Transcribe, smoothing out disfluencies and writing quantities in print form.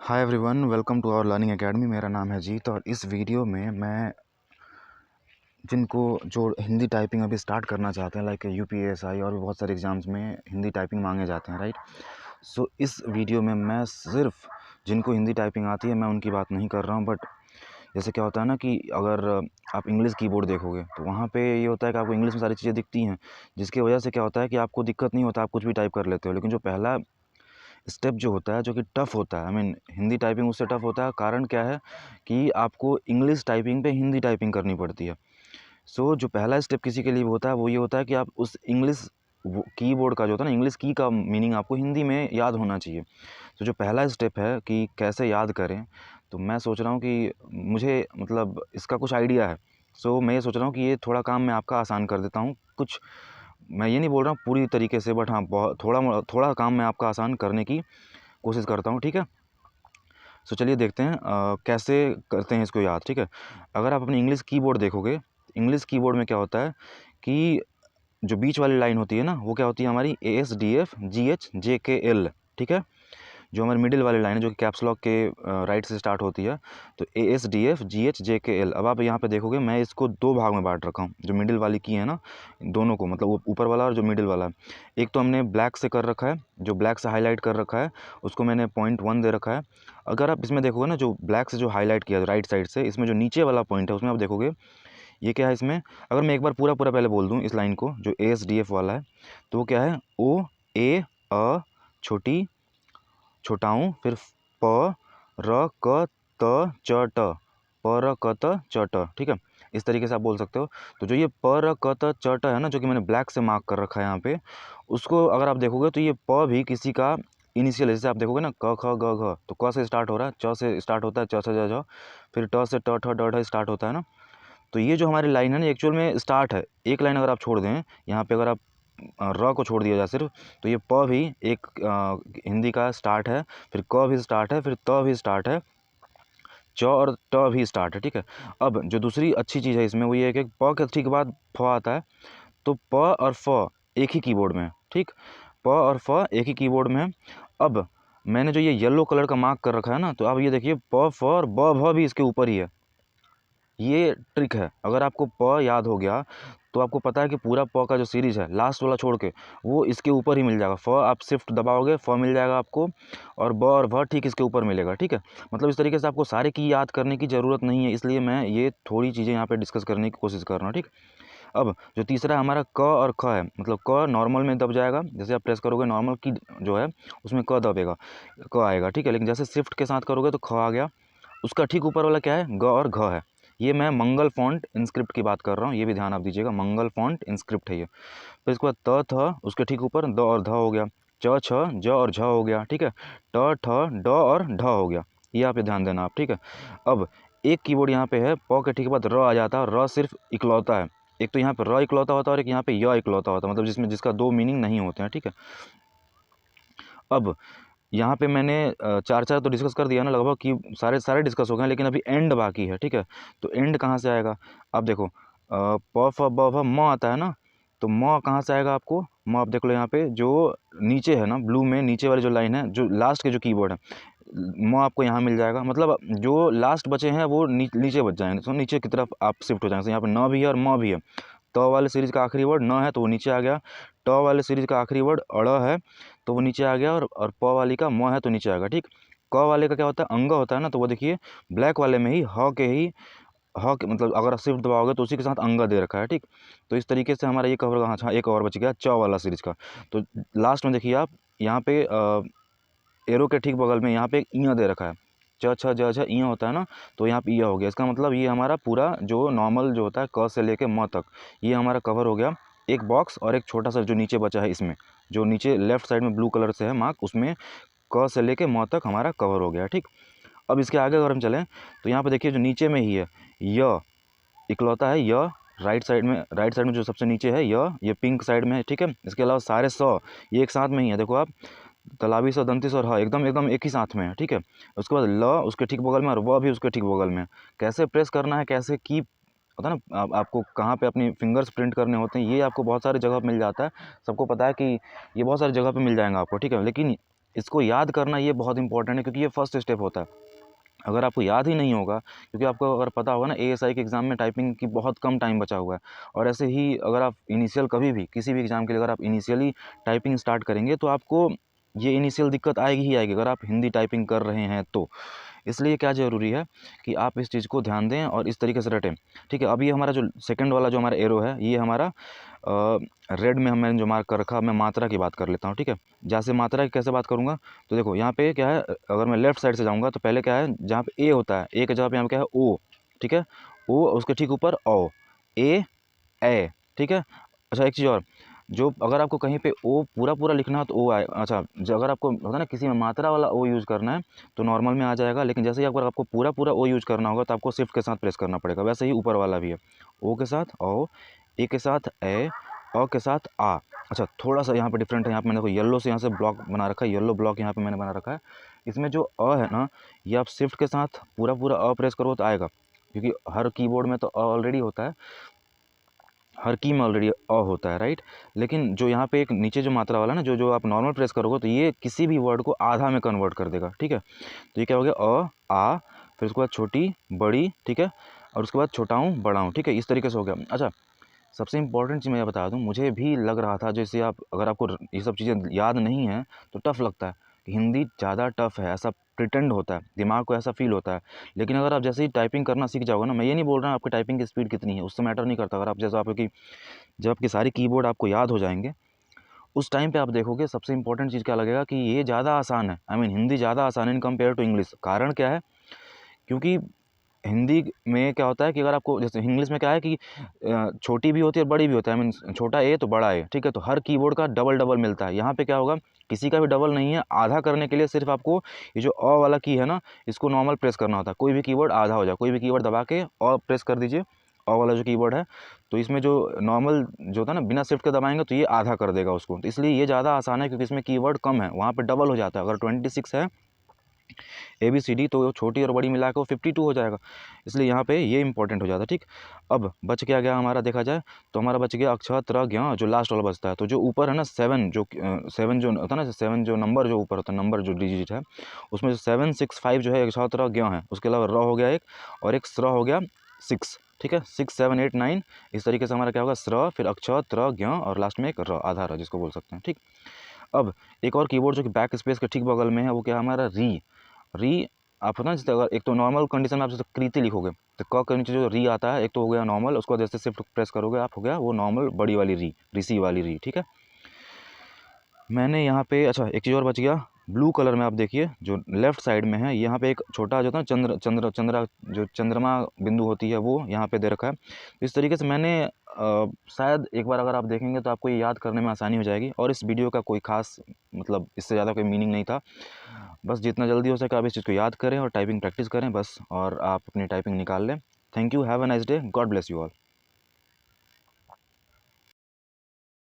Hi everyone, welcome to our learning academy. मेरा नाम है जीत और इस वीडियो में मैं जिनको जो हिंदी टाइपिंग अभी स्टार्ट करना चाहते हैं, लाइक यूपीएसआई और भी बहुत सारे एग्ज़ाम्स में हिंदी टाइपिंग मांगे जाते हैं, राइट। सो इस वीडियो में मैं सिर्फ जिनको हिंदी टाइपिंग आती है मैं उनकी बात नहीं कर रहा हूँ। बट जैसे क्या होता है ना कि अगर आप इंग्लिश कीबोर्ड देखोगे तो वहाँ पे ये होता है कि आपको इंग्लिश में सारी चीज़ें दिखती हैं, जिसकी वजह से क्या होता है कि आपको दिक्कत नहीं होता, आप कुछ भी टाइप कर लेते हो। लेकिन जो पहला स्टेप जो होता है, जो कि टफ़ होता है, आई मीन हिंदी टाइपिंग उससे टफ़ होता है। कारण क्या है कि आपको इंग्लिश टाइपिंग पे हिंदी टाइपिंग करनी पड़ती है। सो जो पहला स्टेप किसी के लिए होता है वो ये होता है कि आप उस इंग्लिश वो कीबोर्ड का जो होता है ना, इंग्लिश की का मीनिंग आपको हिंदी में याद होना चाहिए। तो जो पहला स्टेप है कि कैसे याद करें, तो मैं सोच रहा हूँ कि मुझे मतलब इसका कुछ आइडिया है। सो मैं ये सोच रहा हूँ कि ये थोड़ा काम मैं आपका आसान कर देता हूँ। कुछ मैं ये नहीं बोल रहा हूँ पूरी तरीके से, बट हाँ बहुत थोड़ा थोड़ा काम मैं आपका आसान करने की कोशिश करता हूँ, ठीक है। सो चलिए देखते हैं कैसे करते हैं इसको याद, ठीक है। अगर आप अपनी इंग्लिश कीबोर्ड देखोगे, इंग्लिश कीबोर्ड में क्या होता है कि जो बीच वाली लाइन होती है ना, वो क्या होती है हमारी ASDF GH JKL, ठीक है। जो हमारी मिडिल वाली लाइन है जो कि कैप्स लॉक के राइट से स्टार्ट होती है, तो ASDF GH JKL। अब आप यहाँ पे देखोगे मैं इसको दो भाग में बांट रखा हूँ, जो मिडिल वाली की है ना, दोनों को, मतलब वो ऊपर वाला और जो मिडिल वाला। एक तो हमने ब्लैक से कर रखा है, जो ब्लैक से हाईलाइट कर रखा है उसको मैंने 0.1 दे रखा है। अगर आप इसमें देखोगे ना, जो ब्लैक से जो हाईलाइट किया राइट साइड से, इसमें जो नीचे वाला पॉइंट है उसमें आप देखोगे ये क्या है इसमें। अगर मैं एक बार पूरा पूरा पहले बोल दूँ इस लाइन को, जो ASDF वाला है, तो वो क्या है, O A अ छोटी छोटाऊँ, फिर प र क त च ट, प र क त च ट, ठीक है। इस तरीके से आप बोल सकते हो। तो जो ये प र क त च ट है ना, जो कि मैंने ब्लैक से मार्क कर रखा है यहाँ पे, उसको अगर आप देखोगे तो ये प भी किसी का इनिशियल है। जैसे आप देखोगे ना क ख ग घ, तो क से स्टार्ट हो रहा है, च से स्टार्ट होता है, च से ज झ, फिर ट से ट ठ ड ढ स्टार्ट होता है ना। तो ये जो हमारी लाइन है ना, एक्चुअल में स्टार्ट है। एक लाइन अगर आप छोड़ दें यहाँ पे, अगर आप र को छोड़ दिया जाए सिर्फ, तो ये प भी एक हिंदी का स्टार्ट है, फिर क भी स्टार्ट है, फिर त भी स्टार्ट है, च और ट भी स्टार्ट है, ठीक है। अब जो दूसरी अच्छी चीज़ है इसमें वो ये है कि प के ठीक बाद फ आता है, तो प और फ एक ही कीबोर्ड में है, ठीक। प और फ एक ही कीबोर्ड में है। अब मैंने जो ये येलो कलर का मार्क कर रखा है ना, तो अब ये देखिए प फ और ब भ भी इसके ऊपर ही है। ये ट्रिक है। अगर आपको प याद हो गया तो आपको पता है कि पूरा प का जो सीरीज़ है लास्ट वाला छोड़ के, वो इसके ऊपर ही मिल जाएगा। फ आप शिफ्ट दबाओगे, फ मिल जाएगा आपको, और ब और भ ठीक इसके ऊपर मिलेगा, ठीक है। मतलब इस तरीके से आपको सारे की याद करने की ज़रूरत नहीं है, इसलिए मैं ये थोड़ी चीज़ें यहाँ पे डिस्कस करने की कोशिश कर रहा हूँ, ठीक। अब जो तीसरा हमारा क और ख है, मतलब क नॉर्मल में दब जाएगा, जैसे आप प्रेस करोगे नॉर्मल की जो है उसमें क दबेगा, क आएगा, ठीक है। लेकिन जैसे शिफ्ट के साथ करोगे तो ख आ गया। उसका ठीक ऊपर वाला क्या है, ग और घ है। ये मैं मंगल फॉन्ट इंस्क्रिप्ट की बात कर रहा हूँ, ये भी ध्यान आप दीजिएगा, मंगल फॉन्ट इंस्क्रिप्ट है ये। फिर इसके बाद त थ, उसके ठीक ऊपर द और ध हो गया, च छ ज और झ हो गया, ठीक है, ट ठ ड और ढ हो गया। ये आप पे ध्यान देना आप, ठीक है। अब एक कीबोर्ड यहाँ पे है, प के ठीक बाद र आ जाता है, और र सिर्फ इकलौता है। एक तो यहाँ पे र इकलौता होता है और एक यहाँ पे य इकलौता होता है, मतलब जिसमें जिसका दो मीनिंग नहीं होते हैं, ठीक है। अब यहाँ पे मैंने चार चार तो डिस्कस कर दिया ना लगभग, कि सारे सारे डिस्कस हो गए, लेकिन अभी एंड बाकी है, ठीक है। तो एंड कहाँ से आएगा, आप देखो प फ ब भ म आता है ना, तो म कहाँ से आएगा आपको, म आप देख लो यहाँ पे जो नीचे है ना ब्लू में, नीचे वाली जो लाइन है, जो लास्ट के जो कीबोर्ड है, म आपको यहाँ मिल जाएगा। मतलब जो लास्ट बचे हैं वो नीचे बच जाएंगे, तो नीचे की तरफ आप शिफ्ट हो जाएंगे। तो यहाँ पे न भी है और म भी है। त वाले सीरीज़ का आखिरी वर्ड न है तो वो नीचे आ गया, ट वाले सीरीज़ का आखिरी वर्ड अड़ है तो वो नीचे आ गया, और प वाली का म है तो नीचे आएगा, ठीक। क वाले का क्या होता है, अंग होता है ना, तो वो देखिए ब्लैक वाले में ही ह के ही, ह के मतलब अगर आप शिफ्ट दबाओगे तो उसी के साथ अंग दे रखा है, ठीक। तो इस तरीके से हमारा ये कवर, हाँ एक और बच गया च वाला सीरीज़ का। तो लास्ट में देखिए आप यहाँ पे एरो के ठीक बगल में यहाँ पे एक इ दे रखा है, च छ ज झ इ होता है ना, तो यहाँ पे इ हो गया। इसका मतलब ये हमारा पूरा जो नॉर्मल जो होता है क से लेके म तक, ये हमारा कवर हो गया। एक बॉक्स और एक छोटा सा जो नीचे बचा है, इसमें जो नीचे लेफ्ट साइड में ब्लू कलर से है मार्क, उसमें क से लेके म तक हमारा कवर हो गया, ठीक। अब इसके आगे अगर हम चलें तो यहाँ पे देखिए जो नीचे में ही है य इकलौता है, य राइट साइड में जो सबसे नीचे है ये पिंक साइड में है, ठीक है। इसके अलावा सारे स ये एक साथ में ही है, देखो आप, तालाबी स दंती स और ह एकदम एकदम एक ही साथ में है, ठीक है। उसके बाद ल उसके ठीक बगल में और व भी उसके ठीक बगल में है। कैसे प्रेस करना है, कैसे की होता है ना, आपको कहाँ पे अपनी फिंगर्स प्रिंट करने होते हैं, ये आपको बहुत सारी जगह पे मिल जाता है। सबको पता है कि ये बहुत सारी जगह पे मिल जाएगा आपको, ठीक है। लेकिन इसको याद करना ये बहुत इंपॉर्टेंट है, क्योंकि ये फर्स्ट स्टेप होता है। अगर आपको याद ही नहीं होगा, क्योंकि आपको अगर पता होगा ना एएसआई के एग्ज़ाम में टाइपिंग की बहुत कम टाइम बचा हुआ है, और ऐसे ही अगर आप इनिशियल कभी भी किसी भी एग्ज़ाम के लिए अगर आप इनिशियली टाइपिंग स्टार्ट करेंगे तो आपको ये इनिशियल दिक्कत आएगी ही आएगी, अगर आप हिंदी टाइपिंग कर रहे हैं तो। इसलिए क्या ज़रूरी है कि आप इस चीज़ को ध्यान दें और इस तरीके से रटें। ठीक है, अब ये हमारा जो सेकंड वाला जो हमारा एरो है, ये हमारा रेड में मैंने जो मार्क कर रखा, मैं मात्रा की बात कर लेता हूँ। ठीक है, जैसे मात्रा की कैसे बात करूँगा, तो देखो यहाँ पे क्या है, अगर मैं लेफ्ट साइड से जाऊँगा तो पहले क्या है, जहाँ पे ए होता है, ए के जगह पे यहाँ पे क्या है, ओ। ठीक है, ओ, उसके ठीक ऊपर ओ, ए। ठीक है, अच्छा एक चीज़ और, जो अगर आपको कहीं पे ओ पूरा पूरा लिखना हो तो ओ आए, अच्छा जो अगर आपको होता है ना किसी में मात्रा वाला ओ यूज़ करना है तो नॉर्मल में आ जाएगा, लेकिन जैसे ही अगर आपको पूरा पूरा ओ यूज़ करना होगा तो आपको शिफ्ट के साथ प्रेस करना पड़ेगा। वैसे ही ऊपर वाला भी है, ओ के साथ ओ, ए के साथ ए, अ के साथ आ। अच्छा थोड़ा सा यहाँ पे डिफरेंट है, यहाँ पे मैंने देखो येलो से यहाँ से ब्लॉक बना रखा है, येलो ब्लॉक यहाँ पे मैंने बना रखा है। इसमें जो अ है ना, ये आप शिफ्ट के साथ पूरा पूरा अ प्रेस करो तो आएगा, क्योंकि हर कीबोर्ड में तो अ ऑलरेडी होता है, हर की में ऑलरेडी अ होता है, राइट। लेकिन जो यहाँ पे एक नीचे जो मात्रा वाला ना, जो जो आप नॉर्मल प्रेस करोगे तो ये किसी भी वर्ड को आधा में कन्वर्ट कर देगा। ठीक है, तो ये क्या हो गया, अ, आ, फिर उसके बाद छोटी बड़ी, ठीक है, और उसके बाद छोटा हूँ बड़ा हूँ। ठीक है, इस तरीके से हो गया। अच्छा सबसे इंपॉर्टेंट चीज़ मैं ये बता दूँ, मुझे भी लग रहा था जैसे आप अगर आपको ये सब चीज़ें याद नहीं हैं तो टफ़ लगता है, हिंदी ज़्यादा टफ़ है, ऐसा प्रिटेंड होता है, दिमाग को ऐसा फ़ील होता है। लेकिन अगर आप जैसे ही टाइपिंग करना सीख जाओगे ना, मैं ये नहीं बोल रहा आपकी टाइपिंग की स्पीड कितनी है, उससे मैटर नहीं करता। अगर आप जैसे आपकी जब आपके सारे कीबोर्ड आपको याद हो जाएंगे, उस टाइम पे आप देखोगे सबसे इंपॉर्टेंट चीज़ क्या लगेगा कि ये ज़्यादा आसान है, आई मीन हिंदी ज़्यादा आसान है इन कंपेयर टू इंग्लिश। कारण क्या है, क्योंकि हिंदी में क्या होता है कि अगर आपको जैसे इंग्लिश में क्या है कि छोटी भी होती है और बड़ी भी होता है, आई मीन छोटा ए तो बड़ा ए। ठीक है, तो हर कीबोर्ड का डबल डबल मिलता है। यहाँ पे क्या होगा, किसी का भी डबल नहीं है। आधा करने के लिए सिर्फ आपको ये जो अ वाला की है ना, इसको नॉर्मल प्रेस करना होता है। कोई भी कीबोर्ड आधा हो जाए, कोई भी कीबोर्ड दबा के अ प्रेस कर दीजिए, अ वाला जो कीबोर्ड है, तो इसमें जो नॉर्मल जो होता है ना, बिना शिफ्ट के दबाएंगे तो ये आधा कर देगा उसको। तो इसलिए ये ज़्यादा आसान है, क्योंकि इसमें कीवर्ड कम है, वहाँ पे डबल हो जाता है। अगर 26 है ABCD तो छोटी और बड़ी मिला के वो 52 हो जाएगा, इसलिए यहाँ पे ये इंपॉर्टेंट हो जाता है। ठीक, अब बच क्या गया हमारा, देखा जाए तो हमारा बच गया अक्षर त्र ज्ञ, जो लास्ट वाला बचता है। तो जो ऊपर है ना 7, जो 7 जो होता है ना, 7 जो नंबर जो ऊपर होता है, नंबर जो डिजिट है, उसमें जो 7 6 5 जो है अक्षर त्र ज्ञ है, उसके अलावा र हो गया एक, और एक स्र हो गया 6। ठीक है, 6 7 8 9, इस तरीके से हमारा क्या होगा, स्र, फिर अक्षर त्र ज्ञ, और लास्ट में एक र, आधा र जिसको बोल सकते हैं। ठीक, अब एक और कीबोर्ड जो कि बैक स्पेस के ठीक बगल में है, वो क्या है हमारा री। आप ना जैसे अगर एक तो नॉर्मल कंडीशन में आप जैसे कृति लिखोगे तो क के नीचे जो री आता है, एक तो हो गया नॉर्मल, उसको जैसे शिफ्ट प्रेस करोगे आप, हो गया वो नॉर्मल बड़ी वाली री, ऋषि वाली री। ठीक है, मैंने यहाँ पे अच्छा एक चीज़ और बच गया, ब्लू कलर में आप देखिए जो लेफ्ट साइड में है, यहाँ पे एक छोटा जो था चंद्रा जो चंद्रमा बिंदु होती है, वो यहाँ पे दे रखा है। इस तरीके से मैंने शायद एक बार अगर आप देखेंगे तो आपको ये याद करने में आसानी हो जाएगी। और इस वीडियो का कोई खास मतलब इससे ज़्यादा कोई मीनिंग नहीं था, बस जितना जल्दी हो सके आप इस चीज़ को याद करें और टाइपिंग प्रैक्टिस करें बस, और आप अपनी टाइपिंग निकाल लें। Thank you, have a nice day, God bless you all.